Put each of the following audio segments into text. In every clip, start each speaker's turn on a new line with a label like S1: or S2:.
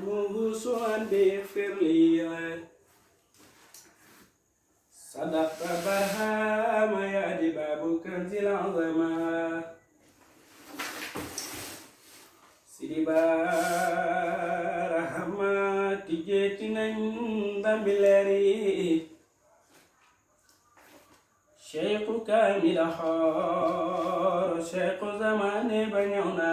S1: مغصوصا بفرلي صدقت برهام يا دباب كنز العظمى Sidi Barahama tijeeti nañ ndambi leeri Cheikhu Kaamila xoor Cheikhu zamane ba ñëw na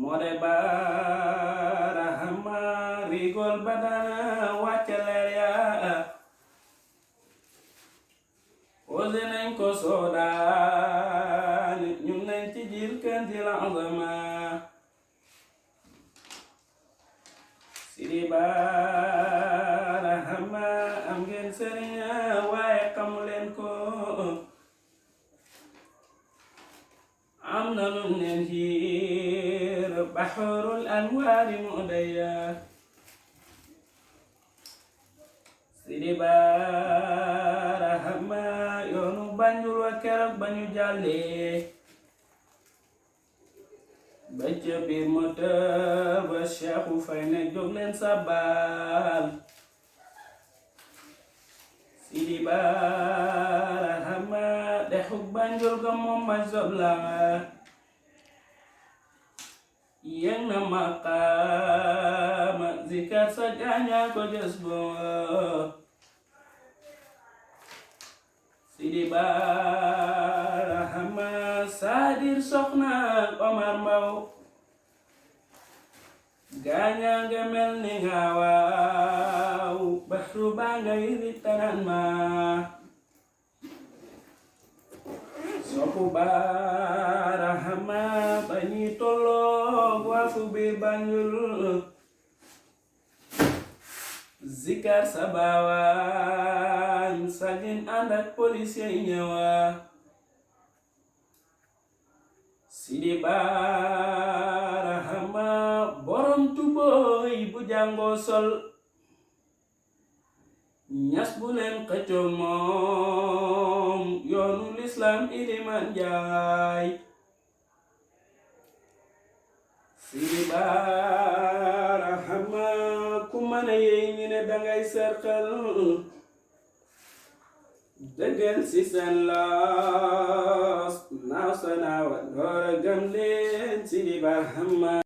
S1: Mode Barahama rigol ba dana wàcce leer ya Ose nañ ko soodaan ñun nañ ci jil kanzil azama Sidi Barahama am ngeen sëriñ waaye xamu leen ko am na lu leen xiir bahrul anwaari mudaya Sidi Barahama yoonu Banjul wa keroog ba ñu jàllee ba ca biir moteur ba Cheikhu Fay ne jóg leen sabal Sidi Barahama dexuk Banjul ga moom ma zobla yeng na maqaama zikar sa gaaña ko jës bo Sidi Barahama Sadir Soxna Omar Mbaw gaaña nga mel ni nga waaw baxru baa nga yiri tanan ma Sopu Barahama ba ñi tolloog waafu biir Banjul Zikar sabawaan sagin ànd ak policier yi ñëwa Sidi Barahama borom tubooy bu jàngoo sol ñas bu leen xëccoo moom yoonu l'islam iliman jaay Sidi Barahama ku mën a yey ñi ne dangay serxal dëggal si seen laas naaw sa naawa door a gëm leen Sidi Barahama